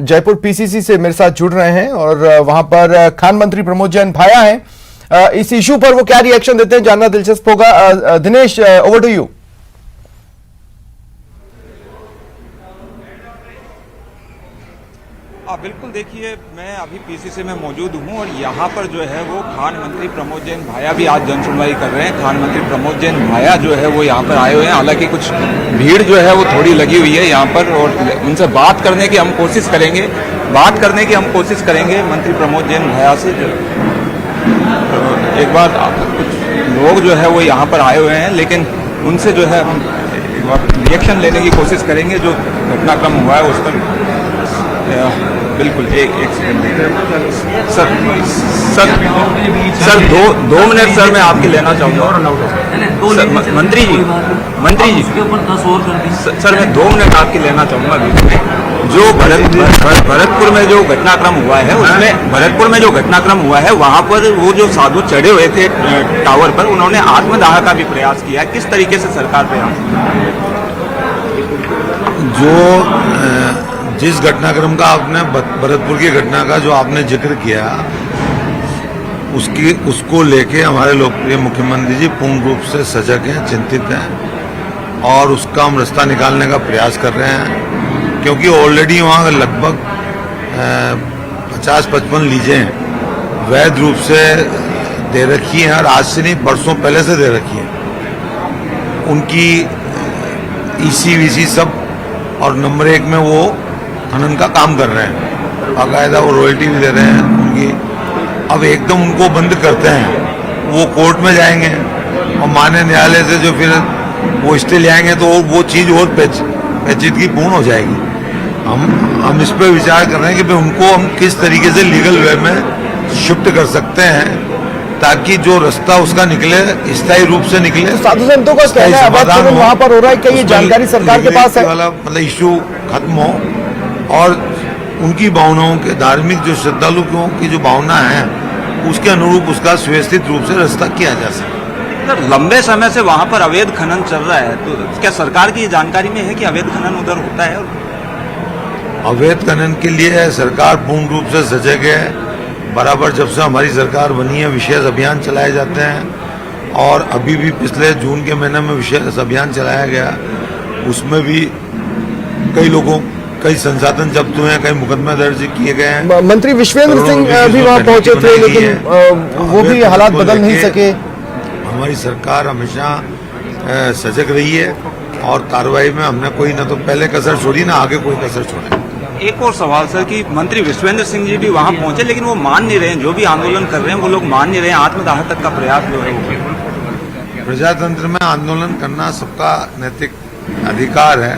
Jaipur PCC से मेरे साथ जुड़ रहे हैं और वहां पर खान मंत्री प्रमोद जैन भाया हैं। इस इशू पर वो क्या रिएक्शन देते हैं जानना दिलचस्प होगा। Dinesh, over to you. बिल्कुल, देखिए मैं अभी पीसीसी में मौजूद हूं और यहाँ पर जो है वो खान मंत्री प्रमोद जैन भाया भी आज जन सुनवाई कर रहे हैं। खान मंत्री प्रमोद जैन भाया जो है वो यहाँ पर आए हुए हैं। हालांकि कुछ भीड़ जो है वो थोड़ी लगी हुई है यहाँ पर और उनसे बात करने की हम कोशिश करेंगे मंत्री प्रमोद जैन भाया से। एक बार कुछ लोग जो है वो यहाँ पर आए हुए हैं, लेकिन उनसे जो है हम एक बार रिएक्शन लेने की कोशिश करेंगे जो घटनाक्रम हुआ है उस पर। बिल्कुल, एक सेकंड सर, दो मिनट सर, मैं आपकी लेना चाहूँगा। मंत्री जी सर, मैं 2 मिनट आपकी लेना चाहूँगा। जो भरतपुर में जो घटनाक्रम हुआ है वहाँ पर वो जो साधु चढ़े हुए थे टावर पर, उन्होंने आत्मदाह का भी प्रयास किया। किस तरीके से सरकार प्रयास जिस घटनाक्रम का आपने भरतपुर की घटना का जो आपने जिक्र किया, उसको लेके हमारे लोकप्रिय मुख्यमंत्री जी पूर्ण रूप से सजग हैं, चिंतित हैं और उसका हम रास्ता निकालने का प्रयास कर रहे हैं। क्योंकि ऑलरेडी वहाँ लगभग 50-55 लीजें वैध रूप से दे रखी हैं और आज से नहीं, बरसों पहले से दे रखी हैं। उनकी EC-VC सब और नंबर 1 में वो खनन का काम कर रहे हैं, बाकायदा वो रॉयल्टी भी दे रहे हैं उनकी। अब एकदम उनको बंद करते हैं, वो कोर्ट में जाएंगे और माननीय न्यायालय से जो फिर वो स्टे ले आएंगे तो वो चीज़ और पेचीदगी पूर्ण हो जाएगी। हम इस पर विचार कर रहे हैं कि उनको हम किस तरीके से लीगल वे में शिफ्ट कर सकते हैं ताकि जो रास्ता उसका निकले, स्थायी रूप से निकले। साधु संतों का कहना है वहां पर हो रहा है, क्या ये जानकारी सरकार के पास है? वाला मतलब इशू खत्म हो और उनकी भावनाओं के, धार्मिक जो श्रद्धालुओं की जो भावना है उसके अनुरूप उसका सुव्यवस्थित रूप से रास्ता किया जा सके। सर, लंबे समय से वहां पर अवैध खनन चल रहा है, तो क्या सरकार की जानकारी में है कि अवैध खनन उधर होता है? अवैध खनन के लिए सरकार पूर्ण रूप से सजग है। बराबर जब से हमारी सरकार बनी है विशेष अभियान चलाए जाते हैं और अभी भी पिछले जून के महीने में विशेष अभियान चलाया गया। उसमें भी कई संसाधन जब्त हुए हैं, कई मुकदमे दर्ज किए गए हैं। मंत्री विश्वेंद्र सिंह भी वहां पहुंचे थे, लेकिन वो भी हालात बदल नहीं सके। हमारी सरकार हमेशा सजग रही है और कार्रवाई में हमने कोई ना तो पहले कसर छोड़ी ना आगे कोई कसर छोड़ा। एक और सवाल सर कि मंत्री विश्वेंद्र सिंह जी भी वहां पहुंचे, लेकिन वो मान नहीं रहे हैं, जो भी आंदोलन कर रहे हैं वो लोग मान नहीं रहे हैं। आत्मदाह तक का प्रयास जो है प्रजातंत्र में आंदोलन करना सबका नैतिक अधिकार है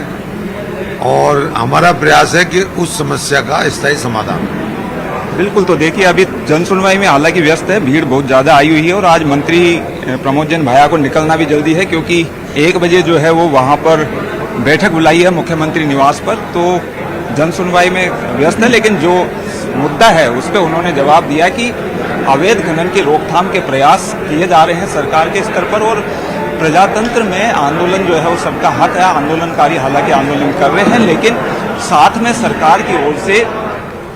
और हमारा प्रयास है कि उस समस्या का स्थायी समाधान। बिल्कुल, तो देखिए अभी जन सुनवाई में हालांकि व्यस्त है, भीड़ बहुत ज्यादा आई हुई है और आज मंत्री प्रमोद जैन भाया को निकलना भी जल्दी है क्योंकि 1 बजे जो है वो वहां पर बैठक बुलाई है मुख्यमंत्री निवास पर। तो जन सुनवाई में व्यस्त है, लेकिन जो मुद्दा है उस पर उन्होंने जवाब दिया कि अवैध खनन की रोकथाम के प्रयास किए जा रहे हैं सरकार के स्तर पर और प्रजातंत्र में आंदोलन जो है वो सबका हक है। आंदोलनकारी हालांकि आंदोलन कर रहे हैं, लेकिन साथ में सरकार की ओर से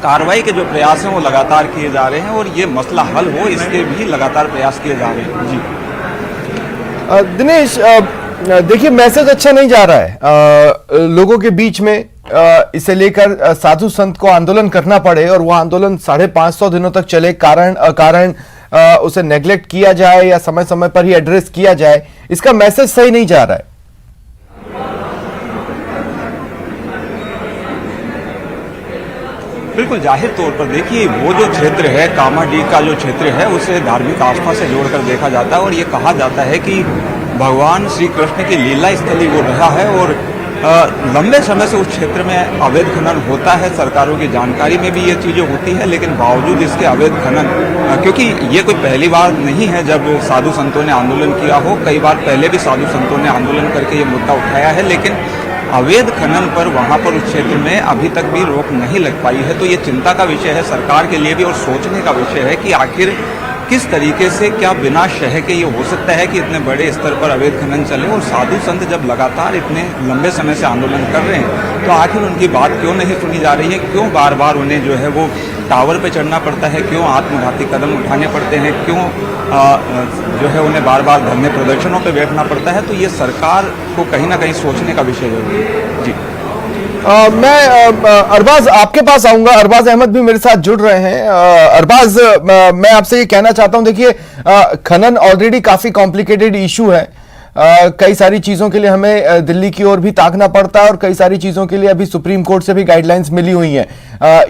कार्रवाई के जो प्रयास हैं वो लगातार किए जा रहे हैं और ये मसला हल हो इसके भी लगातार प्रयास किए जा रहे हैं। जी दिनेश, देखिए मैसेज अच्छा नहीं जा रहा है लोगों के बीच में। इसे लेकर साधु संत को आंदोलन करना पड़े और वो आंदोलन 550 दिनों तक चले, कारण अकारण उसे नेग्लेक्ट किया जाए या समय समय पर ही एड्रेस किया जाए, इसका मैसेज सही नहीं जा रहा है। बिल्कुल, जाहिर तौर पर देखिए वो जो क्षेत्र है कामाडीह का जो क्षेत्र है उसे धार्मिक आस्था से जोड़कर देखा जाता है और ये कहा जाता है कि भगवान श्री कृष्ण की लीला स्थली वो रहा है और लंबे समय से उस क्षेत्र में अवैध खनन होता है। सरकारों की जानकारी में भी ये चीज़ें होती है, लेकिन बावजूद इसके अवैध खनन, क्योंकि ये कोई पहली बार नहीं है जब साधु संतों ने आंदोलन किया हो, कई बार पहले भी साधु संतों ने आंदोलन करके ये मुद्दा उठाया है, लेकिन अवैध खनन पर वहाँ पर उस क्षेत्र में अभी तक भी रोक नहीं लग पाई है। तो ये चिंता का विषय है सरकार के लिए भी और सोचने का विषय है कि आखिर किस तरीके से, क्या बिना शह के ये हो सकता है कि इतने बड़े स्तर पर अवैध खनन चले? और साधु संत जब लगातार इतने लंबे समय से आंदोलन कर रहे हैं तो आखिर उनकी बात क्यों नहीं सुनी जा रही है? क्यों बार बार उन्हें जो है वो टावर पे चढ़ना पड़ता है? क्यों आत्मघाती कदम उठाने पड़ते हैं? क्यों जो है उन्हें बार बार धरने प्रदर्शनों पे बैठना पड़ता है? तो ये सरकार को कहीं ना कहीं सोचने का विषय जरूर है। जी मैं अरबाज आपके पास आऊंगा। अरबाज अहमद भी मेरे साथ जुड़ रहे हैं। अरबाज, मैं आपसे ये कहना चाहता हूं, देखिए खनन ऑलरेडी काफी कॉम्प्लिकेटेड इशू है। कई सारी चीजों के लिए हमें दिल्ली की ओर भी ताकना पड़ता है और कई सारी चीजों के लिए अभी सुप्रीम कोर्ट से भी गाइडलाइंस मिली हुई हैं।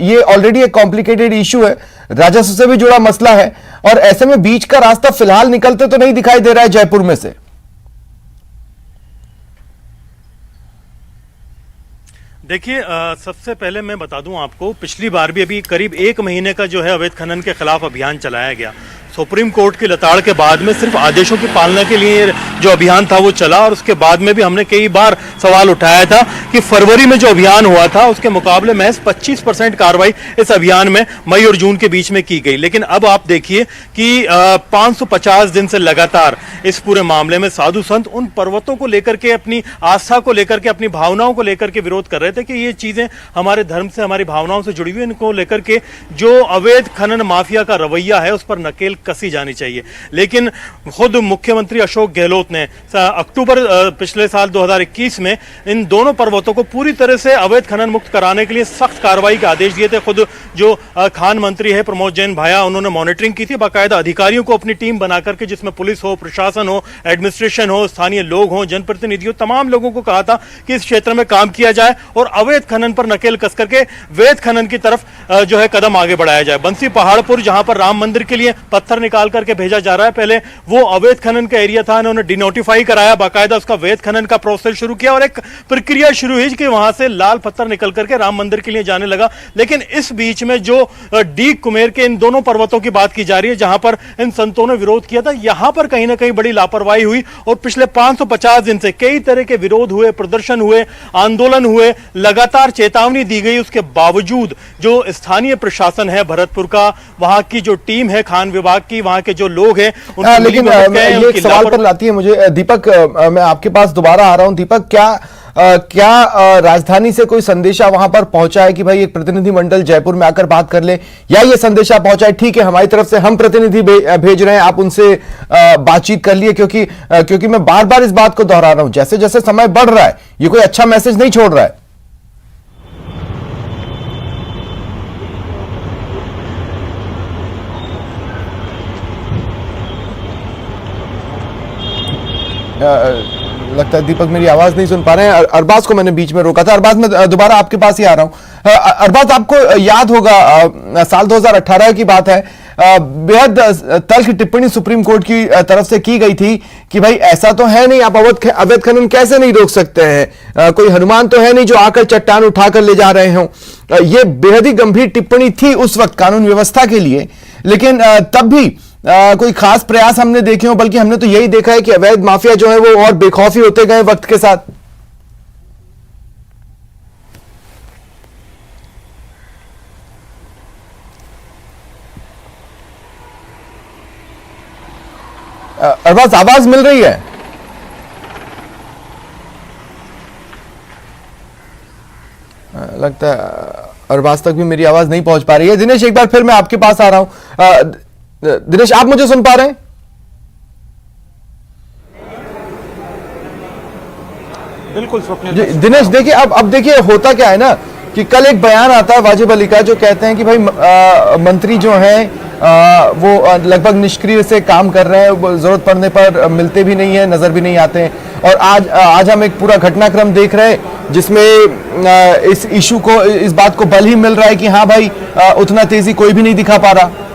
ये ऑलरेडी एक कॉम्प्लिकेटेड इशू है, राजस्व से भी जुड़ा मसला है, और ऐसे में बीच का रास्ता फिलहाल निकलते तो नहीं दिखाई दे रहा है जयपुर में से। देखिए, सबसे पहले मैं बता दूं आपको, पिछली बार भी अभी करीब 1 महीने का जो है अवैध खनन के खिलाफ अभियान चलाया गया। सुप्रीम कोर्ट की लताड़ के बाद में सिर्फ आदेशों की पालना के लिए जो अभियान था वो चला, और उसके बाद में भी हमने कई बार सवाल उठाया था कि फरवरी में जो अभियान हुआ था उसके मुकाबले महज 25% कार्रवाई इस अभियान में मई और जून के बीच में की गई। लेकिन अब आप देखिए कि 550 दिन से लगातार इस पूरे मामले में साधु संत उन पर्वतों को लेकर के, अपनी आस्था को लेकर के, अपनी भावनाओं को लेकर के विरोध कर रहे थे कि ये चीजें हमारे धर्म से, हमारी भावनाओं से जुड़ी हुई, इनको लेकर के जो अवैध खनन माफिया का रवैया है उस पर नकेल कसी जानी चाहिए। लेकिन खुद मुख्यमंत्री अशोक गहलोत ने अक्टूबर पिछले साल 2021 में इन दोनों पर्वतों को पूरी तरह से अवैध खनन मुक्त कराने के लिए सख्त कार्रवाई के आदेश दिए थे। खुद जो खान मंत्री है प्रमोद जैन भाया, उन्होंने मॉनिटरिंग की थी, बाकायदा अधिकारियों को अपनी टीम बनाकर के, जिसमें पुलिस हो, प्रशासन हो, एडमिनिस्ट्रेशन हो, स्थानीय लोग हो, जनप्रतिनिधि हो, तमाम लोगों को कहा था कि इस क्षेत्र में काम किया जाए और अवैध खनन पर नकेल कस करके वैध खनन की तरफ जो है कदम आगे बढ़ाया जाए। बंसी पहाड़पुर, जहां पर राम मंदिर के लिए पत्थर निकाल करके भेजा जा रहा है, पहले वो अवैध खनन का एरिया था, उन्होंने डिनोटिफाई कराया, बाकायदा उसका वैध खनन का प्रोसेस शुरू किया और एक प्रक्रिया शुरू हुई कि वहां से लाल पत्थर निकल करके राम मंदिर के लिए जाने लगा। लेकिन इस बीच में जो डीग कुमेर के इन दोनों पर्वतों की बात की जा रही है, जहां पर इन संतों ने विरोध किया था, यहां पर कहीं ना कहीं बड़ी लापरवाही हुई और पिछले 550 दिन से कई तरह के विरोध हुए, प्रदर्शन हुए, आंदोलन हुए, लगातार चेतावनी दी गई। उसके बावजूद जो स्थानीय प्रशासन है भरतपुर का, वहां की जो टीम है खान विभाग की, वहां के जो लोग हैं, लेकिन ये एक सवाल पर लाती है मुझे। दीपक, मैं आपके पास दोबारा आ रहा हूं। दीपक, क्या राजधानी से कोई संदेशा वहां पर पहुंचा है कि भाई एक प्रतिनिधि मंडल जयपुर में आकर बात कर ले, या ये संदेशा पहुंचा है ठीक है हमारी तरफ से हम प्रतिनिधि भेज रहे हैं, आप उनसे बातचीत कर लिए? क्योंकि मैं बार बार इस बात को दोहरा रहा हूं, जैसे जैसे समय बढ़ रहा है ये कोई अच्छा मैसेज नहीं छोड़ रहा है। लगता है दीपक मेरी आवाज नहीं सुन पा रहे हैं। अरबाज को मैंने बीच में रोका था। अरबाज, मैं दोबारा आपके पास ही आ रहा हूं। अरबाज, आपको याद होगा साल 2018 की बात है, बेहद तल्ख टिप्पणी सुप्रीम कोर्ट की तरफ से की गई थी कि भाई ऐसा तो है नहीं, आप अवैध खनन कैसे नहीं रोक सकते हैं, कोई हनुमान तो है नहीं जो आकर चट्टान उठाकर ले जा रहे हों। ये बेहद ही गंभीर टिप्पणी थी उस वक्त कानून व्यवस्था के लिए, लेकिन तब भी कोई खास प्रयास हमने देखे हो, बल्कि हमने तो यही देखा है कि अवैध माफिया जो है वो और बेखौफी होते गए वक्त के साथ। अरबाज, आवाज मिल रही है? लगता है अरबाज तक भी मेरी आवाज नहीं पहुंच पा रही है। दिनेश, एक बार फिर मैं आपके पास आ रहा हूं। दिनेश, आप मुझे सुन पा रहे हैं? बिल्कुल स्वप्निल। दिनेश, देखिए अब देखिए होता क्या है ना कि कल एक बयान आता है वाजिब अली का जो कहते हैं कि भाई मंत्री जो हैं वो लगभग निष्क्रिय से काम कर रहे हैं, जरूरत पड़ने पर मिलते भी नहीं है, नजर भी नहीं आते हैं। और आज हम एक पूरा घटनाक्रम देख रहे हैं जिसमें इस इशू को, इस बात को बल ही मिल रहा है कि हाँ भाई उतना तेजी कोई भी नहीं दिखा पा रहा।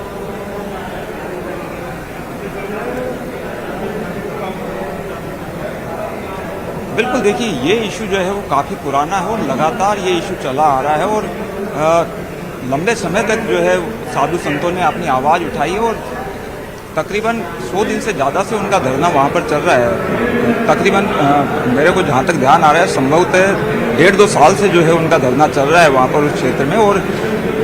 बिल्कुल, देखिए ये इशू जो है वो काफ़ी पुराना है और लगातार ये इशू चला आ रहा है और लंबे समय तक जो है साधु संतों ने अपनी आवाज़ उठाई है और तकरीबन 100 दिन से ज़्यादा से उनका धरना वहाँ पर चल रहा है। तकरीबन मेरे को जहाँ तक ध्यान आ रहा है, संभवतः 1.5-2 साल से जो है उनका धरना चल रहा है वहाँ पर उस क्षेत्र में, और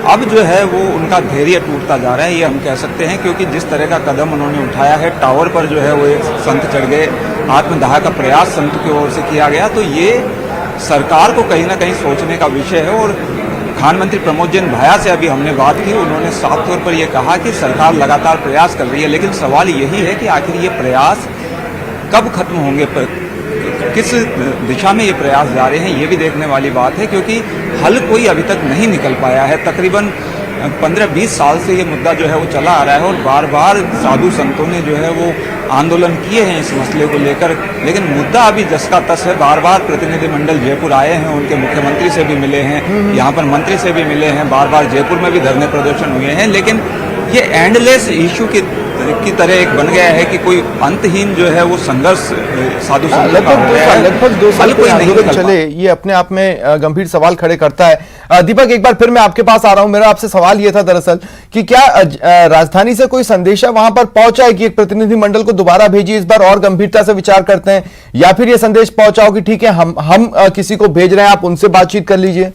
अब जो है वो उनका धैर्य टूटता जा रहा है, ये हम कह सकते हैं। क्योंकि जिस तरह का कदम उन्होंने उठाया है, टावर पर जो है वो एक संत चढ़ गए, आत्मदाह का प्रयास संत की ओर से किया गया, तो ये सरकार को कहीं ना कहीं सोचने का विषय है। और खान मंत्री प्रमोद जैन भाया से अभी हमने बात की, उन्होंने साफ तौर पर यह कहा कि सरकार लगातार प्रयास कर रही है, लेकिन सवाल यही है कि आखिर ये प्रयास कब खत्म होंगे, किस दिशा में ये प्रयास जा रहे हैं, ये भी देखने वाली बात है। क्योंकि हल कोई अभी तक नहीं निकल पाया है। तकरीबन 15-20 साल से ये मुद्दा जो है वो चला आ रहा है, और बार बार साधु संतों ने जो है वो आंदोलन किए हैं इस मसले को लेकर, लेकिन मुद्दा अभी जस का तस है। बार बार प्रतिनिधिमंडल जयपुर आए हैं, उनके मुख्यमंत्री से भी मिले हैं, यहाँ पर मंत्री से भी मिले हैं, बार बार जयपुर में भी धरने प्रदर्शन हुए हैं, लेकिन ये एंडलेस इश्यू की तरह एक बन गया है कि कोई अंतहीन जो है वो संघर्ष साधु संतों का हो गया है। लगभग 2 साल कोई नहीं आंदोलन चले, ये अपने आप में गंभीर सवाल खड़े करता है। दीपक, एक बार फिर मैं आपके पास आ रहा हूं। मेरा आपसे सवाल ये था दरअसल कि क्या राजधानी से कोई संदेशा वहां पर पहुंचा है कि एक प्रतिनिधि मंडल को दोबारा भेजिए, इस बार और गंभीरता से विचार करते हैं, या फिर ये संदेश पहुंचाओ कि ठीक है हम किसी को भेज रहे हैं, आप उनसे बातचीत कर लीजिए?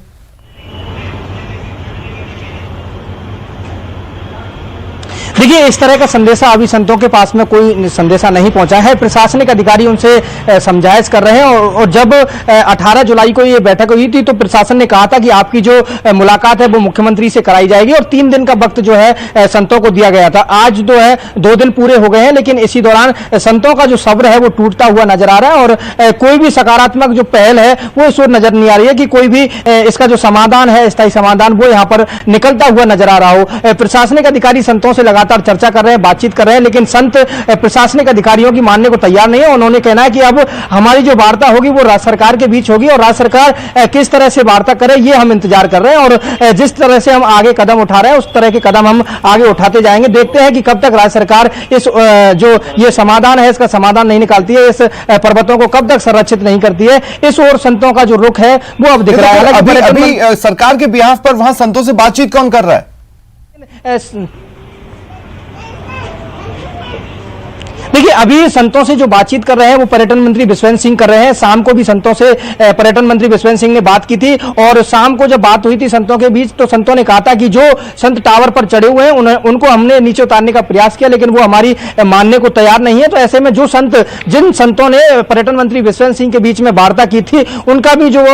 देखिए, इस तरह का संदेशा अभी संतों के पास में कोई संदेशा नहीं पहुंचा है। प्रशासनिक अधिकारी उनसे समझाइश कर रहे हैं, और जब 18 जुलाई को ये बैठक हुई थी तो प्रशासन ने कहा था कि आपकी जो मुलाकात है वो मुख्यमंत्री से कराई जाएगी, और 3 दिन का वक्त जो है संतों को दिया गया था। आज जो है 2 दिन पूरे हो गए हैं, लेकिन इसी दौरान संतों का जो सब्र है वो टूटता हुआ नजर आ रहा है, और कोई भी सकारात्मक जो पहल है वो इस ओर नजर नहीं आ रही है कि कोई भी इसका जो समाधान है, स्थायी समाधान, वो यहाँ पर निकलता हुआ नजर आ रहा हो। प्रशासनिक अधिकारी संतों से लगातार चर्चा कर रहे हैं, बातचीत कर रहे हैं, लेकिन संत प्रशासनिक अधिकारियों की मानने को तैयार नहीं है। उन्होंने कहना है कि अब हमारी जो वार्ता होगी वो राज्य सरकार के बीच होगी, और राज्य सरकार किस तरह से वार्ता करे ये हम इंतजार कर रहे हैं, और जिस तरह से हम आगे कदम उठा रहे हैं उस तरह के कदम हम आगे उठाते जाएंगे। देखते हैं कि कब तक राज्य सरकार इस जो ये समाधान है इसका समाधान नहीं निकालती है, इस पर्वतों को कब तक संरक्षित नहीं करती है। इस ओर संतों का जो रुख है वो अब दिख रहा है। अभी सरकार के बिहाफ पर वहां संतों से बातचीत कौन कर रहा है? देखिए, अभी संतों से जो बातचीत कर रहे हैं वो पर्यटन मंत्री विश्वेंद्र सिंह कर रहे हैं। शाम को भी संतों से पर्यटन मंत्री विश्वेंद्र सिंह ने बात की थी, और शाम को जब बात हुई थी संतों के बीच तो संतों ने कहा था कि जो संत टावर पर चढ़े हुए हैं उनको हमने नीचे उतारने का प्रयास किया, लेकिन वो हमारी मानने को तैयार नहीं है। तो ऐसे में जो जिन संतों ने पर्यटन मंत्री विश्वेंद्र सिंह के बीच में वार्ता की थी, उनका भी जो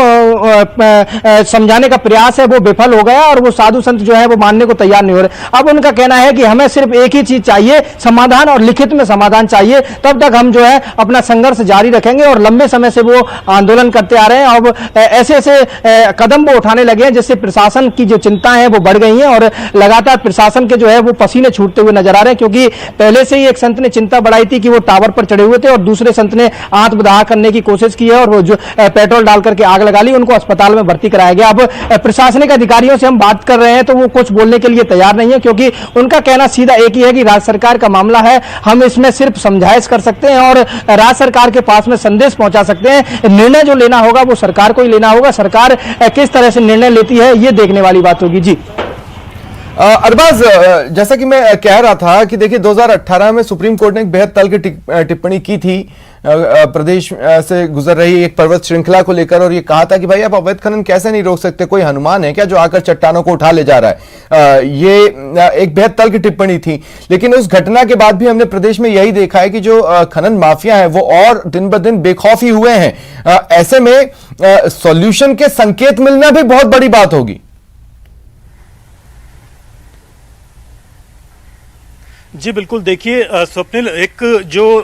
समझाने का प्रयास है वो विफल हो गया, और वो साधु संत जो है वो मानने को तैयार नहीं हो रहे। अब उनका कहना है कि हमें सिर्फ एक ही चीज चाहिए, समाधान, और लिखित में समाधान चाहिए, तब तक हम जो है अपना संघर्ष जारी रखेंगे। और लंबे समय से वो आंदोलन करते आ रहे हैं। अब ऐसे ऐसे कदम वो उठाने लगे हैं जिससे प्रशासन की जो चिंता है वो बढ़ गई है, और लगातार प्रशासन के जो है वो पसीने छूटते हुए नजर आ रहे हैं। क्योंकि पहले से ही एक संत ने चिंता बढ़ाई थी कि वो टावर पर चढ़े हुए थे, और दूसरे संत ने आत्मदाह करने की कोशिश की है, और वो जो पेट्रोल डाल करके आग लगा ली, उनको अस्पताल में भर्ती कराया गया। अब प्रशासनिक अधिकारियों से हम बात कर रहे हैं तो वो कुछ बोलने के लिए तैयार नहीं है, क्योंकि उनका कहना सीधा एक ही है कि राज्य सरकार का मामला है, हम इसमें सिर्फ समझाइश कर सकते हैं और राज्य सरकार के पास में संदेश पहुंचा सकते हैं। निर्णय जो लेना होगा वो सरकार को ही लेना होगा। सरकार किस तरह से निर्णय लेती है ये देखने वाली बात होगी। जी अरबाज, जैसा कि मैं कह रहा था कि देखिए 2018 में सुप्रीम कोर्ट ने एक बेहद तल्ख टिप्पणी की थी प्रदेश से गुजर रही एक पर्वत श्रृंखला को लेकर, और ये कहा था कि भाई आप अवैध खनन कैसे नहीं रोक सकते, कोई हनुमान है क्या जो आकर चट्टानों को उठा ले जा रहा है। ये एक बेहद तल्ख टिप्पणी थी, लेकिन उस घटना के बाद भी हमने प्रदेश में यही देखा है कि जो खनन माफिया है वो और दिन ब दिन बेखौफी हुए हैं। ऐसे में सॉल्यूशन के संकेत मिलना भी बहुत बड़ी बात होगी। जी बिल्कुल, देखिए स्वप्निल, एक जो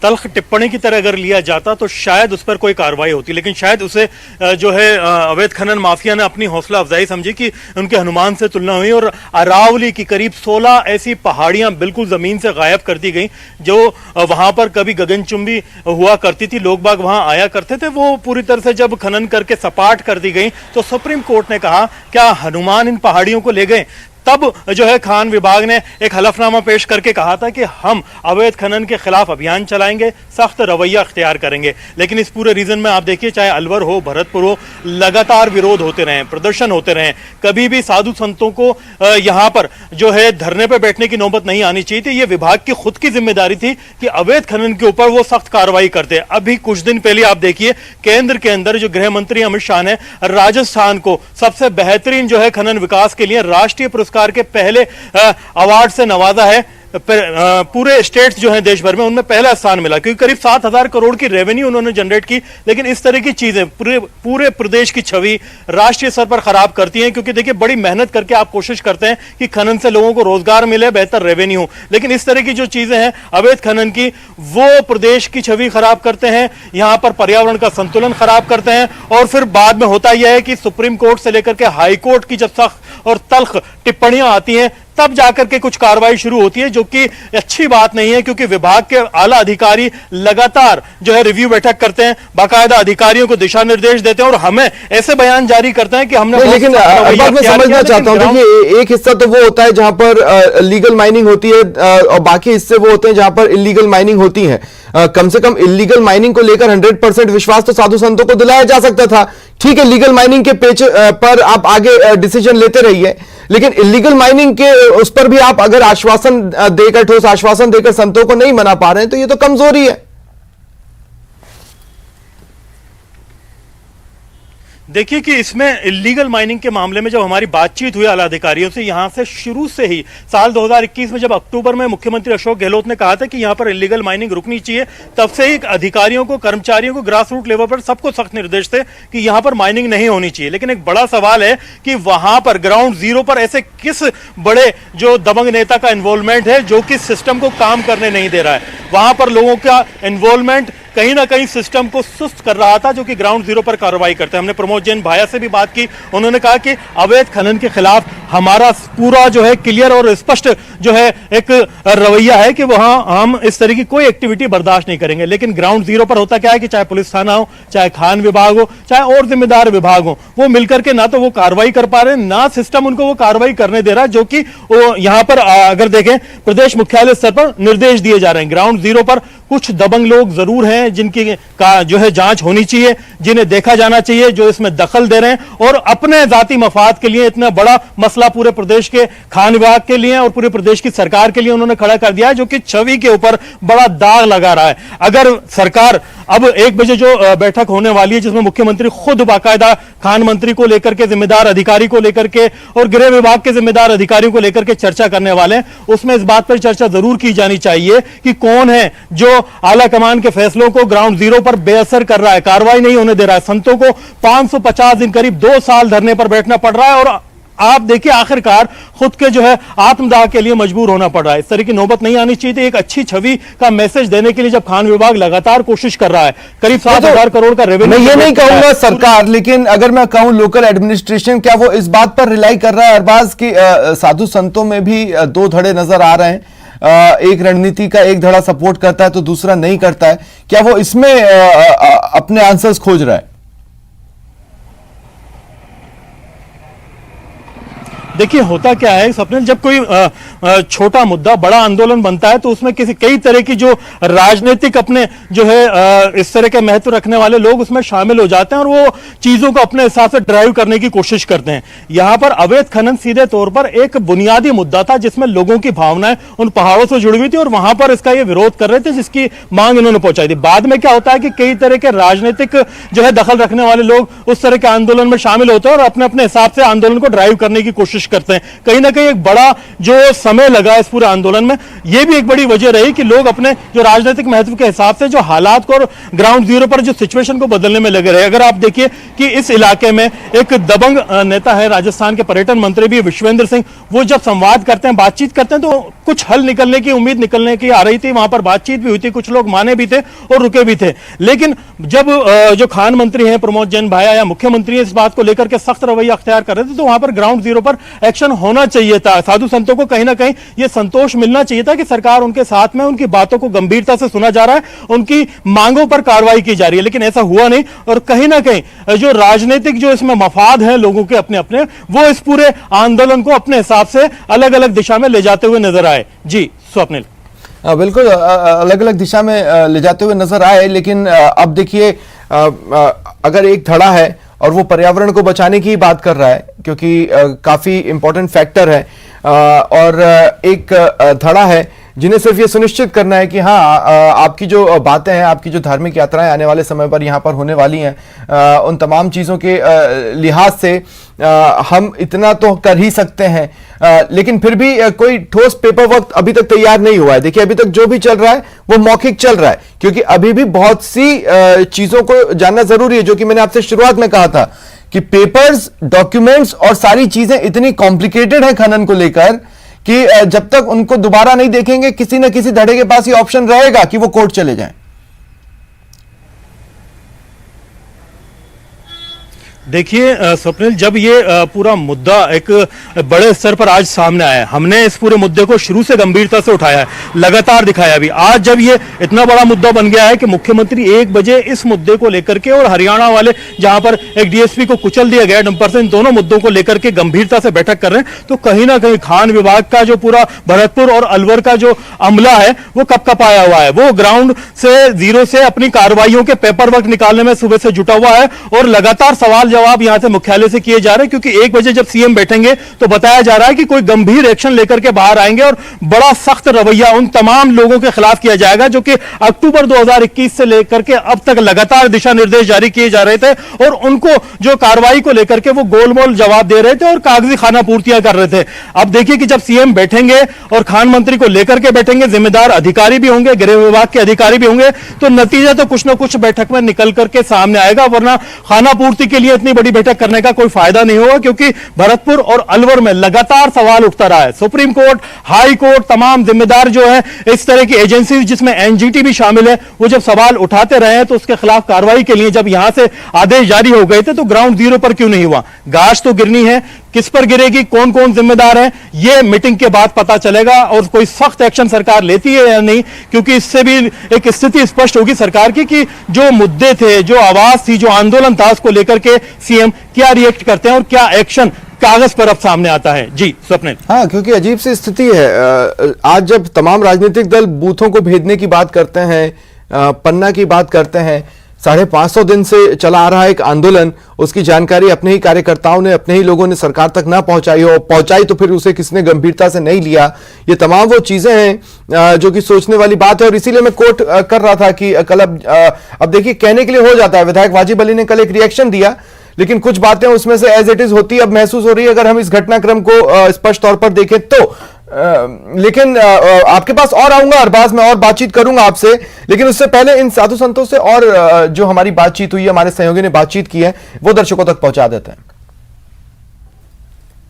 तल्ख टिप्पणी की तरह अगर लिया जाता तो शायद उस पर कोई कार्रवाई होती, लेकिन शायद उसे जो है अवैध खनन माफिया ने अपनी हौसला अफजाई समझी कि उनके हनुमान से तुलना हुई, और अरावली की करीब 16 ऐसी पहाड़ियां बिल्कुल जमीन से गायब कर दी गई जो वहां पर कभी गगनचुंबी हुआ करती थी, लोग बाग वहां आया करते थे, वो पूरी तरह से जब खनन करके सपाट कर दी गई। तो सुप्रीम कोर्ट ने कहा क्या हनुमान इन पहाड़ियों को ले गए? तब जो है खान विभाग ने एक हलफनामा पेश करके कहा था कि हम अवैध खनन के खिलाफ अभियान चलाएंगे, सख्त रवैया अख्तियार करेंगे। लेकिन इस पूरे रीजन में आप देखिए, चाहे अलवर हो, भरतपुर हो, लगातार विरोध होते रहे, प्रदर्शन होते रहे। कभी भी साधु संतों को यहां पर जो है धरने पर बैठने की नौबत नहीं आनी चाहिए थी। ये विभाग की खुद की जिम्मेदारी थी कि अवैध खनन के ऊपर वो सख्त कार्रवाई करते। अभी कुछ दिन पहले आप देखिए, केंद्र के अंदर जो गृह मंत्री अमित शाह ने राजस्थान को सबसे बेहतरीन जो है खनन विकास के लिए राष्ट्रीय पुरस्कार के पहले अवार्ड से नवाजा है। पूरे स्टेट्स जो हैं देश भर में, उनमें पहला स्थान मिला, क्योंकि करीब 7,000 करोड़ की रेवेन्यू उन्होंने जनरेट की। लेकिन इस तरह की चीजें पूरे प्रदेश की छवि राष्ट्रीय स्तर पर खराब करती हैं, क्योंकि देखिए बड़ी मेहनत करके आप कोशिश करते हैं कि खनन से लोगों को रोजगार मिले, बेहतर रेवेन्यू, लेकिन इस तरह की जो चीजें हैं अवैध खनन की, वो प्रदेश की छवि खराब करते हैं, यहां पर पर्यावरण का संतुलन खराब करते हैं। और फिर बाद में होता यह है कि सुप्रीम कोर्ट से लेकर के हाई कोर्ट की जब सख्त और तल्ख टिप्पणियां आती हैं, तब जाकर के कुछ कार्रवाई शुरू होती है, जो कि अच्छी बात नहीं है। क्योंकि विभाग के आला अधिकारी लगातार जो है रिव्यू बैठक करते हैं, बाकायदा अधिकारियों को दिशा निर्देश देते हैं और हमें ऐसे बयान जारी करते हैं कि हमने लेकिन अरबाज मैं समझना चाहता हूं, देखिए एक हिस्सा तो वो होता है जहां पर लीगल माइनिंग होती है और बाकी हिस्से वो होते हैं जहां पर इलीगल माइनिंग होती है। कम से कम इलीगल माइनिंग को लेकर 100% विश्वास तो साधु संतों को दिलाया जा सकता था। ठीक है, लीगल माइनिंग के पेज पर आप आगे डिसीजन लेते रहिए, लेकिन इलीगल माइनिंग के उस पर भी आप अगर आश्वासन देकर, ठोस आश्वासन देकर संतों को नहीं मना पा रहे हैं, तो ये तो कमजोरी है। देखिए कि इसमें इलीगल माइनिंग के मामले में जब हमारी बातचीत हुई आला अधिकारियों से, यहां से शुरू से ही साल 2021 में जब अक्टूबर में मुख्यमंत्री अशोक गहलोत ने कहा था कि यहां पर इलीगल माइनिंग रुकनी चाहिए, तब से ही अधिकारियों को, कर्मचारियों को, ग्रास रूट लेवल पर सबको सख्त निर्देश थे कि यहां पर माइनिंग नहीं होनी चाहिए। लेकिन एक बड़ा सवाल है कि वहां पर ग्राउंड जीरो पर ऐसे किस बड़े जो दबंग नेता का इन्वॉल्वमेंट है जो कि सिस्टम को काम करने नहीं दे रहा है। वहां पर लोगों का इन्वॉल्वमेंट कहीं ना कहीं सिस्टम को सुस्त कर रहा था, जो कि ग्राउंड जीरो पर कार्रवाई करते हैं। हमने प्रमोद जैन भाया से भी बात की, उन्होंने कहा कि अवैध खनन के खिलाफ हमारा पूरा जो है क्लियर और स्पष्ट जो है एक रवैया है कि वहां हम इस तरह की कोई एक्टिविटी बर्दाश्त नहीं करेंगे। लेकिन ग्राउंड जीरो पर होता क्या है कि चाहे पुलिस थाना हो, चाहे खान विभाग हो, चाहे और जिम्मेदार विभाग हो, वो मिलकर के ना तो वो कार्रवाई कर पा रहे हैं, ना सिस्टम उनको वो कार्रवाई करने दे रहा है, जो कि यहां पर अगर देखें प्रदेश मुख्यालय स्तर पर निर्देश दिए जा रहे हैं। ग्राउंड जीरो पर कुछ दबंग लोग जरूर हैं जिनकी जो है जांच होनी चाहिए, जिन्हें देखा जाना चाहिए, जो इसमें दखल दे रहे हैं और अपने जाति मफाद के लिए इतना बड़ा मसला पूरे प्रदेश के खान विभाग के लिए और पूरे प्रदेश की सरकार के लिए उन्होंने खड़ा कर दिया है, जो कि छवि के ऊपर बड़ा दाग लगा रहा है। अगर सरकार अब 1 बजे जो बैठक होने वाली है, जिसमें मुख्यमंत्री खुद बाकायदा खान मंत्री को लेकर के, जिम्मेदार अधिकारी को लेकर के और गृह विभाग के जिम्मेदार अधिकारियों को लेकर के चर्चा करने वाले हैं, उसमें इस बात पर चर्चा जरूर की जानी चाहिए कि कौन है जो आला कमान के फैसलों को ग्राउंड जीरो पर बेअसर कर रहा है, कार्रवाई नहीं होने दे रहा है। संतों को 550 दिन, करीब 2 साल धरने पर बैठना पड़ रहा है और आप देखिए आखिरकार खुद के जो है आत्मदाह के लिए मजबूर होना पड़ रहा है। इस तरह की नौबत नहीं आनी चाहिए थी। एक अच्छी छवि का मैसेज देने के लिए जब खान विभाग लगातार कोशिश कर रहा है, करीब 7,000 करोड़ का रेवेन्यू, मैं ये नहीं कहूंगा सरकार, लेकिन अगर मैं कहूं लोकल एडमिनिस्ट्रेशन, क्या वो इस बात पर रिलाई कर रहा है अरबाज की साधु संतों में भी 2 धड़े नजर आ रहे हैं, एक रणनीति का एक धड़ा सपोर्ट करता है तो दूसरा नहीं करता है, क्या वो इसमें अपने आंसर्स खोज रहा है? देखिए होता क्या है सपने, जब कोई छोटा मुद्दा बड़ा आंदोलन बनता है तो उसमें कई तरह की जो राजनीतिक अपने जो है इस तरह के महत्व रखने वाले लोग उसमें शामिल हो जाते हैं और वो चीजों को अपने हिसाब से ड्राइव करने की कोशिश करते हैं। यहां पर अवैध खनन सीधे तौर पर एक बुनियादी मुद्दा था जिसमें लोगों की भावनाएं उन पहाड़ों से जुड़ी हुई थी और वहां पर इसका ये विरोध कर रहे थे, जिसकी मांग इन्होंने पहुंचाई थी। बाद में क्या होता है कि कई तरह के राजनीतिक जो है दखल रखने वाले लोग उस तरह के आंदोलन में शामिल होते हैं और अपने अपने हिसाब से आंदोलन को ड्राइव करने की कोशिश करते हैं। कहीं ना कहीं एक बड़ा जो समय लगा इस पूरे आंदोलन में, यह भी एक बड़ी वजह रही कि लोग अपने जो राजनीतिक महत्व के हिसाब से जो हालात को और ग्राउंड जीरो पर जो सिचुएशन को बदलने में लगे रहे। अगर आप देखिए कि इस इलाके में एक दबंग नेता है, राजस्थान के पर्यटन मंत्री भी विश्वेंद्र सिंह, वो जब संवाद करते हैं, बातचीत करते हैं तो कुछ हल निकलने की उम्मीद निकलने की आ रही थी। वहां पर बातचीत भी हुई थी, कुछ लोग माने भी थे और रुके भी थे। लेकिन जब जो खान मंत्री हैं प्रमोद जैन भाया या मुख्यमंत्री इस बात को लेकर के सख्त रवैया अख्तियार कर रहे थे तो वहां पर ग्राउंड जीरो पर एक्शन होना चाहिए था। साधु संतों को कहीं ना कहीं ये संतोष मिलना चाहिए था कि सरकार उनके साथ में, उनकी बातों को गंभीरता से सुना जा रहा है, उनकी मांगों पर कार्रवाई की जा रही है, लेकिन ऐसा हुआ नहीं। और कहीं ना कहीं जो राजनीतिक जो इसमें मफाद है लोगों के अपने अपने, वो इस पूरे आंदोलन को अपने हिसाब से अलग अलग दिशा में ले जाते हुए नजर आए। जी स्वप्निल। बिल्कुल अलग अलग दिशा में ले जाते हुए नजर आए, लेकिन अब देखिए अगर एक धड़ा है और वो पर्यावरण को बचाने की बात कर रहा है, क्योंकि काफी इंपॉर्टेंट फैक्टर है, और एक धड़ा है जिन्हें सिर्फ ये सुनिश्चित करना है कि हाँ आपकी जो बातें हैं, आपकी जो धार्मिक यात्राएं आने वाले समय पर यहाँ पर होने वाली हैं, उन तमाम चीज़ों के लिहाज से हम इतना तो कर ही सकते हैं, लेकिन फिर भी कोई ठोस पेपर वर्क अभी तक तैयार नहीं हुआ है। देखिए अभी तक जो भी चल रहा है वो मौखिक चल रहा है, क्योंकि अभी भी बहुत सी चीज़ों को जानना जरूरी है, जो कि मैंने आपसे शुरुआत में कहा था कि पेपर्स, डॉक्यूमेंट्स और सारी चीजें इतनी कॉम्प्लिकेटेड है खनन को लेकर कि जब तक उनको दोबारा नहीं देखेंगे, किसी न किसी धड़े के पास ये ऑप्शन रहेगा कि वो कोर्ट चले जाएं। देखिए स्वप्निल, जब ये पूरा मुद्दा एक बड़े स्तर पर आज सामने आया है, हमने इस पूरे मुद्दे को शुरू से गंभीरता से उठाया है, लगातार दिखाया भी। आज जब ये इतना बड़ा मुद्दा बन गया है कि मुख्यमंत्री 1 बजे इस मुद्दे को लेकर के, और हरियाणा वाले जहां पर एक डीएसपी को कुचल दिया गया डंपर से, इन दोनों मुद्दों को लेकर के गंभीरता से बैठक कर रहे हैं, तो कहीं ना कहीं खान विभाग का जो पूरा भरतपुर और अलवर का जो अमला है वो कपकपाया हुआ है। वो ग्राउंड से, जीरो से अपनी कार्रवाइयों के पेपर वर्क निकालने में सुबह से जुटा हुआ है, और लगातार सवाल जवाब यहां से मुख्यालय से किए जा रहे हैं, क्योंकि 1 बजे जब सीएम बैठेंगे तो बताया जा रहा है कि कोई गंभीर एक्शन लेकर के बाहर आएंगे और बड़ा सख्त रवैया उन तमाम लोगों के खिलाफ किया जाएगा जो कि अक्टूबर 2021 से लेकर के अब तक लगातार दिशा निर्देश जारी किए जा रहे थे, और उनको जो कार्रवाई को लेकर के वो गोलमोल जवाब दे रहे थे और कागजी खाना पूर्तियां कर रहे थे। अब देखिए कि जब सीएम बैठेंगे और खान मंत्री को लेकर के बैठेंगे, जिम्मेदार अधिकारी भी होंगे, गृह विभाग के अधिकारी भी होंगे, तो नतीजा तो कुछ ना कुछ बैठक में निकल करके सामने आएगा, वरना खाना पूर्ति के लिए इतनी बड़ी बैठक करने का कोई फायदा नहीं होगा, क्योंकि भरतपुर और अलवर में लगातार सवाल उठता रहा है। सुप्रीम कोर्ट, हाई कोर्ट, तमाम जिम्मेदार जो है इस तरह की एजेंसी जिसमें एनजीटी भी शामिल है, वो जब सवाल उठाते रहे तो उसके खिलाफ कार्रवाई के लिए जब यहां से आदेश जारी हो गए थे, तो ग्राउंड जीरो पर क्यों नहीं हुआ? गाज तो गिरनी है, किस पर गिरेगी, कौन कौन जिम्मेदार है, ये मीटिंग के बाद पता चलेगा, और कोई सख्त एक्शन सरकार लेती है या नहीं, क्योंकि इससे भी एक स्थिति स्पष्ट होगी सरकार की कि जो मुद्दे थे, जो आवाज थी, जो आंदोलन था, उसको लेकर के सीएम क्या रिएक्ट करते हैं और क्या एक्शन कागज पर अब सामने आता है। जी स्वप्निल। हाँ, क्योंकि अजीब सी स्थिति है। आज जब तमाम राजनीतिक दल बूथों को भेजने की बात करते हैं, पन्ना की बात करते हैं, 550 दिन से चला आ रहा है एक आंदोलन, उसकी जानकारी अपने ही कार्यकर्ताओं ने, अपने ही लोगों ने सरकार तक ना पहुंचाई हो, पहुंचाई तो फिर उसे किसने गंभीरता से नहीं लिया। ये तमाम वो चीजें हैं जो कि सोचने वाली बात है, और इसीलिए मैं कोट कर रहा था कि कल अब देखिए कहने के लिए हो जाता है। विधायक वाजिब अली ने कल एक रिएक्शन दिया, लेकिन कुछ बातें उसमें से एज इट इज होती अब महसूस हो रही है, अगर हम इस घटनाक्रम को स्पष्ट तौर पर देखें तो। लेकिन आपके पास और आऊंगा, अरबाज में और बातचीत करूंगा आपसे, लेकिन उससे पहले इन साधु संतों से और जो हमारी बातचीत हुई है, हमारे सहयोगी ने बातचीत की है, वो दर्शकों तक पहुंचा देते हैं।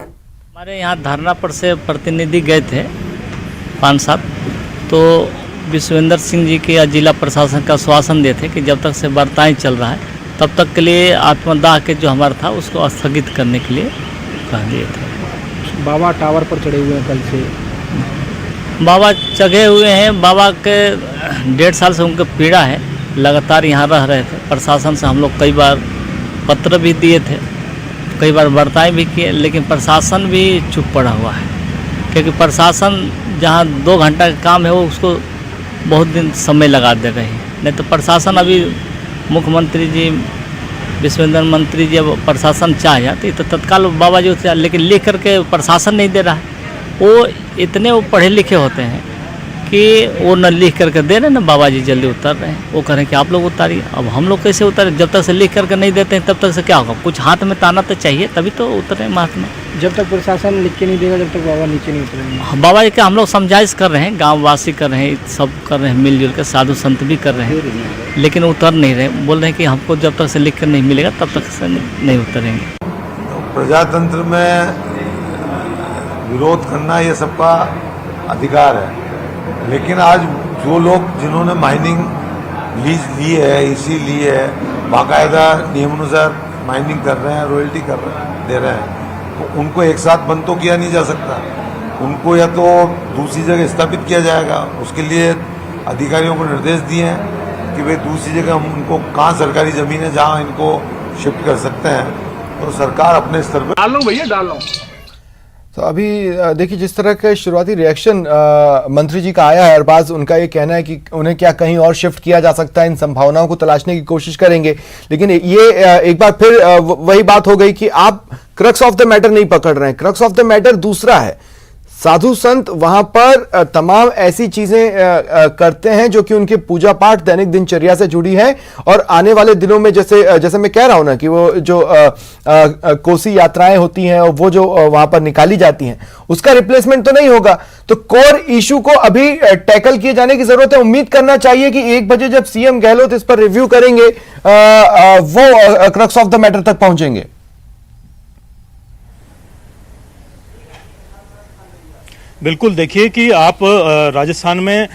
हमारे यहाँ धरना पर से प्रतिनिधि गए थे 5-7, तो विश्वेंद्र सिंह जी के जिला प्रशासन का आश्वासन दिए थे कि जब तक से बर्ताई चल रहा है तब तक के लिए आत्मदाह के जो हमारा था उसको स्थगित करने के लिए कह दिए थे। बाबा टावर पर चढ़े हुए हैं कल से। बाबा चढ़े हुए हैं, बाबा के 1.5 साल से उनके पीड़ा है, लगातार यहाँ रह रहे थे। प्रशासन से हम लोग कई बार पत्र भी दिए थे, कई बार बर्ताई भी किए, लेकिन प्रशासन भी चुप पड़ा हुआ है, क्योंकि प्रशासन जहाँ 2 घंटा का काम है वो उसको बहुत दिन समय लगा दे रहे हैं। नहीं तो प्रशासन अभी मुख्यमंत्री जी, विश्वेंद्र मंत्री जी, अब प्रशासन चाह जाती तो तत्काल बाबा जी उसे, लेकिन लिख करके प्रशासन नहीं दे रहा है। वो इतने वो पढ़े लिखे होते हैं कि वो न लिख करके दे रहे हैं, न बाबा जी जल्दी उतर रहे हैं। वो कह रहे हैं कि आप लोग उतारिए। अब हम लोग कैसे उतारे? जब तक से लिख करके नहीं देते हैं तब तक से क्या होगा? कुछ हाथ में ताना तो चाहिए, तभी तो उतरे महात्मा। जब तक प्रशासन लिख के नहीं देगा, जब तक बाबा नीचे नहीं उतरेंगे। बाबा जी का हम लोग समझाइश कर रहे हैं, गाँव वासी कर रहे हैं, सब कर रहे हैं, मिलजुल कर, साधु संत भी कर रहे हैं, लेकिन उतर नहीं रहे। बोल रहे हैं कि हमको जब तक से लिख कर नहीं मिलेगा तब तक से नहीं उतरेंगे। प्रजातंत्र में विरोध करना ये सबका अधिकार है, लेकिन आज जो लोग जिन्होंने माइनिंग लीज ली है, इसी ली है, बाकायदा नियमानुसार माइनिंग कर रहे हैं, रॉयल्टी कर रहे हैं, दे रहे हैं, तो उनको एक साथ बंद तो किया नहीं जा सकता, उनको या तो दूसरी जगह स्थापित किया जाएगा। उसके लिए अधिकारियों को निर्देश दिए हैं कि वे दूसरी जगह हम उनको कहाँ सरकारी जमीन है जहाँ इनको शिफ्ट कर सकते हैं, तो सरकार अपने स्तर पर डाल लो भैया, डाल लो। तो अभी देखिए जिस तरह के शुरुआती रिएक्शन मंत्री जी का आया है, अरबाज उनका ये कहना है कि उन्हें क्या कहीं और शिफ्ट किया जा सकता है, इन संभावनाओं को तलाशने की कोशिश करेंगे। लेकिन ये एक बार फिर वही बात हो गई कि आप क्रक्स ऑफ द मैटर नहीं पकड़ रहे हैं। क्रक्स ऑफ द मैटर दूसरा है, साधु संत वहां पर तमाम ऐसी चीजें करते हैं जो कि उनके पूजा पाठ दैनिक दिनचर्या से जुड़ी है, और आने वाले दिनों में जैसे मैं कह रहा हूं ना कि वो जो कोसी यात्राएं होती हैं और वो जो वहां पर निकाली जाती हैं उसका रिप्लेसमेंट तो नहीं होगा। तो कोर इशू को अभी टैकल किए जाने की जरूरत है। उम्मीद करना चाहिए कि 1 बजे जब सीएम गहलोत इस पर रिव्यू करेंगे वो क्रक्स ऑफ द मैटर तक पहुंचेंगे। बिल्कुल, देखिए कि आप राजस्थान में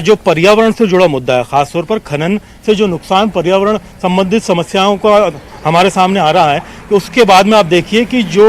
जो पर्यावरण से जुड़ा मुद्दा है, खासतौर पर खनन से जो नुकसान पर्यावरण संबंधित समस्याओं का हमारे सामने आ रहा है, तो उसके बाद में आप देखिए कि जो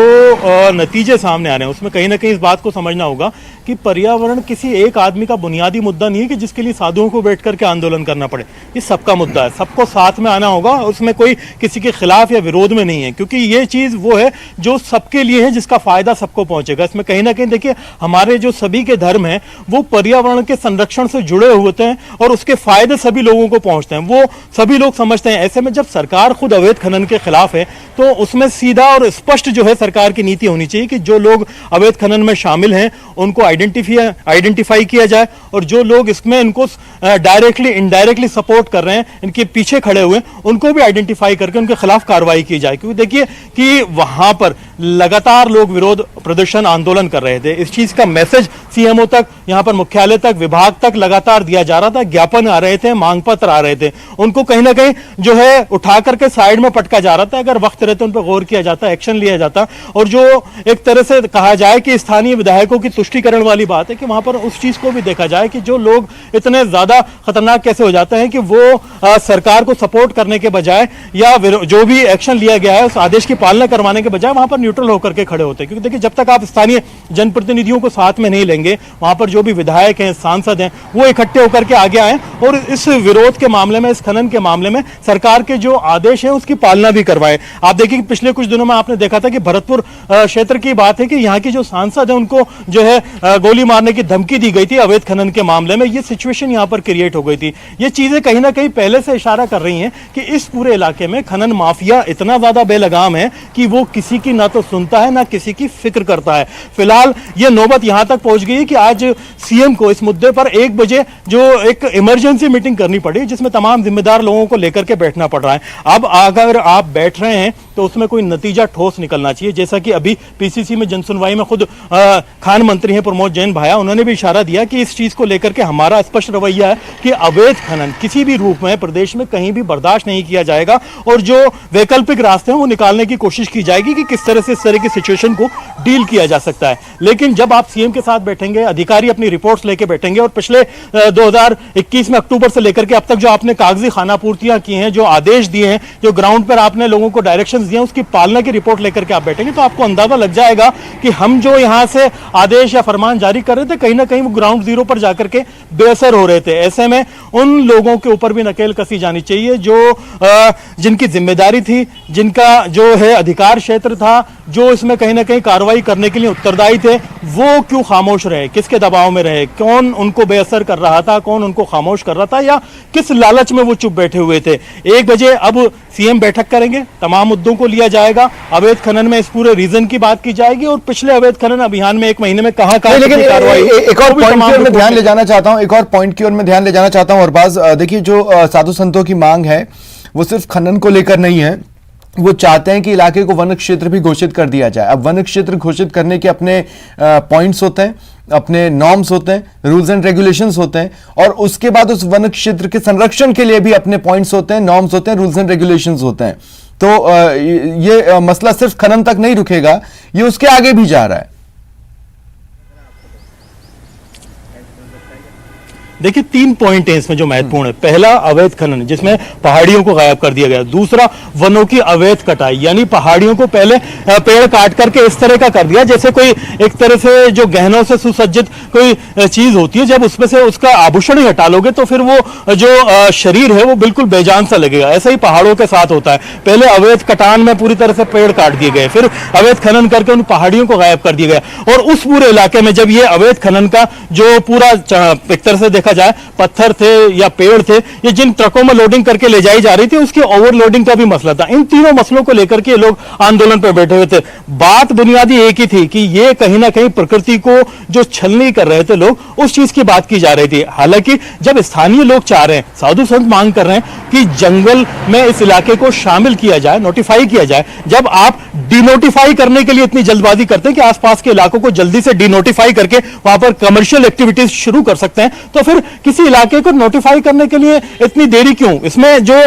नतीजे सामने आ रहे हैं उसमें कहीं ना कहीं इस बात को समझना होगा कि पर्यावरण किसी एक आदमी का बुनियादी मुद्दा नहीं है कि जिसके लिए साधुओं को बैठ करके आंदोलन करना पड़े। ये सबका मुद्दा है, सबको साथ में आना होगा, उसमें कोई किसी के खिलाफ या विरोध में नहीं है, क्योंकि ये चीज़ वो है जो सबके लिए है, जिसका फायदा सबको पहुंचेगा। इसमें कहीं ना कहीं देखिए हमारे जो सभी के धर्म हैं वो पर्यावरण के संरक्षण से जुड़े हुए होते हैं और उसके फायदे सभी लोगों को पहुंचते हैं, वो सभी लोग समझते हैं। ऐसे में जब सरकार खुद अवैध खनन के खिलाफ है तो उसमें सीधा और स्पष्ट जो है सरकार की नीति होनी चाहिए कि जो लोग अवैध खनन में शामिल हैं उनको आइडेंटिफाई किया जाए, और जो लोग इसमें इनको डायरेक्टली इनडायरेक्टली सपोर्ट कर रहे हैं, इनके पीछे खड़े हुए, उनको भी आइडेंटिफाई करके उनके खिलाफ कार्रवाई की जाए। क्योंकि देखिए कि वहां पर लगातार लोग विरोध प्रदर्शन आंदोलन कर रहे थे। इस चीज का मैसेज सीएमओ तक, यहां पर मुख्यालय तक, विभाग तक लगातार दिया जा रहा था, ज्ञापन आ रहे थे, मांग पत्र आ रहे थे, उनको कहीं ना कहीं जो है उठा करके साइड में पटका जा रहा था। अगर वक्त रहते उन पर गौर किया जाता, एक्शन लिया जाता, और जो एक तरह से कहा जाए कि स्थानीय विधायकों की तुष्टिकरण वाली बात है कि वहां पर उस चीज को भी देखा जाए कि जो लोग इतने ज्यादा खतरनाक कैसे हो जाते हैं कि वो सरकार को सपोर्ट करने के बजाय या जो भी एक्शन लिया गया है उस आदेश की पालना करवाने के बजाय वहां पर न्यूट्रल होकर के खड़े होते हैं। क्योंकि देखिए जब तक आप स्थानीय जनप्रतिनिधियों को साथ में नहीं लेंगे, वहां पर जो भी विधायक हैं, सांसद हैं, वो इकट्ठे होकर के आगे आए और इस विरोध के मामले में, इस खनन के मामले में सरकार के जो आदेश है उसकी पालना भी करवाएं। आप देखिए कि पिछले कुछ दिनों में आपने देखा था कि भरतपुर क्षेत्र की बात है कि यहाँ की जो सांसद है उनको जो है गोली मारने की धमकी दी गई थी अवैध खनन के मामले में। ये सिचुएशन यहाँ पर क्रिएट हो गई थी। ये चीजें कहीं ना कहीं पहले से इशारा कर रही हैं कि इस पूरे इलाके में खनन माफिया इतना ज्यादा बेलगाम है कि वो किसी की ना तो सुनता है ना किसी की फिक्र करता है। फिलहाल ये नौबत यहां तक पहुंच गई कि आज सीएम को इस मुद्दे पर 1 बजे जो एक इमरजेंसी मीटिंग करनी पड़ी, जिसमें तमाम जिम्मेदार लोगों को लेकर के बैठना पड़ रहा है। अब अगर आप बैठ रहे हैं तो उसमें कोई नतीजा ठोस निकलना चाहिए। जैसा कि अभी पीसीसी में जनसुनवाई में खुद खान मंत्री हैं प्रमोद जैन भाया, उन्होंने भी इशारा दिया कि इस चीज को लेकर के हमारा स्पष्ट रवैया है कि अवैध खनन किसी भी रूप में प्रदेश में कहीं भी बर्दाश्त नहीं किया जाएगा, और जो वैकल्पिक रास्ते हैं वो निकालने की कोशिश की जाएगी कि किस तरह से इस तरह की सिचुएशन को डील किया जा सकता है। लेकिन जब आप सीएम के साथ बैठेंगे, अधिकारी अपनी रिपोर्ट्स लेके बैठेंगे और पिछले 2021 में अक्टूबर से लेकर के अब तक जो आपने कागजी खानापूर्तियां की हैं, जो आदेश दिए हैं, जो ग्राउंड पर आपने लोगों को डायरेक्शंस दिए, उसकी पालना की रिपोर्ट लेकर के आप बैठेंगे तो आपको अंदाजा लग जाएगा कि हम जो यहां से आदेश या फरमान जारी कर रहे थे कहीं ना कहीं वो ग्राउंड जीरो पर जाकर के बेअसर हो रहे थे। ऐसे में उन लोगों के ऊपर भी नकेल कसी जानी चाहिए जो जिनकी जिम्मेदारी थी, जिनका जो है अधिकार क्षेत्र था, जो इसमें कहीं ना कहीं कार्रवाई करने के लिए उत्तरदायी थे, वो क्यों खामोश रहे, किसके दबाव में रहे, कौन उनको बेअसर कर रहा था, कौन उनको खामोश कर रहा था, या किस लालच में वो चुप बैठे हुए थे। 1 बजे अब सीएम बैठक करेंगे, तमाम मुद्दों को लिया जाएगा, अवैध खनन में इस पूरे रीजन की बात की जाएगी और पिछले अवैध खनन अभियान में 1 महीने में कहां लेकिन एक और पॉइंट की ओर मैं ध्यान ले जाना चाहता हूं, एक और पॉइंट की ओर मैं ध्यान ले जाना चाहता हूं। और बाज देखिए जो साधु संतों की मांग है वो सिर्फ खनन को लेकर नहीं है, वो चाहते हैं कि इलाके को वन क्षेत्र भी घोषित कर दिया जाए। अब वन क्षेत्र घोषित करने के अपने पॉइंट्स होते हैं, अपने नॉर्म्स होते हैं, रूल्स एंड रेगुलेशंस होते हैं, और उसके बाद उस वन क्षेत्र के संरक्षण के लिए भी अपने पॉइंट्स होते हैं, नॉर्म्स होते हैं, रूल्स एंड रेगुलेशंस होते हैं। तो ये मसला सिर्फ खनन तक नहीं रुकेगा, ये उसके आगे भी जा रहा है। देखिए 3 पॉइंट हैं इसमें जो महत्वपूर्ण है। पहला, अवैध खनन जिसमें पहाड़ियों को गायब कर दिया गया। दूसरा, वनों की अवैध कटाई, यानी पहाड़ियों को पहले पेड़ काट करके इस तरह का कर दिया जैसे कोई एक तरह से जो गहनों से सुसज्जित कोई चीज होती है, जब उसमें से उसका आभूषण ही हटा लोगे तो फिर वो जो शरीर है वो बिल्कुल बेजान सा लगेगा। ऐसा ही पहाड़ों के साथ होता है। पहले अवैध कटान में पूरी तरह से पेड़ काट दिए गए, फिर अवैध खनन करके उन पहाड़ियों को गायब कर दिया गया। और उस पूरे इलाके में जब ये अवैध खनन का जो पूरा एक तरह से देखा जाए, पत्थर थे या पेड़ थे, ये जिन ट्रकों में लोडिंग करके ले जाई जा रही थी उसकी ओवरलोडिंग का भी मसला था। इन तीनों मसलों को लेकर के लोग आंदोलन पर बैठे हुए थे। बात बुनियादी एक ही थी कि ये कहीं ना कहीं प्रकृति को जो छलनी कर रहे थे लोग, उस चीज की बात की जा रही थी। हालांकि जब स्थानीय लोग चाह रहे हैं, साधु संत मांग कर रहे हैं कि जंगल में इस इलाके को शामिल किया जाए, नोटिफाई किया जाए, जब आप डिनोटिफाई करने के लिए इतनी जल्दबाजी करते हैं कि आसपास के इलाकों को जल्दी से डिनोटिफाई करके वहां पर कमर्शियल एक्टिविटीज शुरू कर सकते हैं, तो फिर किसी इलाके को नोटिफाई करने के लिए इतनी देरी क्यों? इसमें जो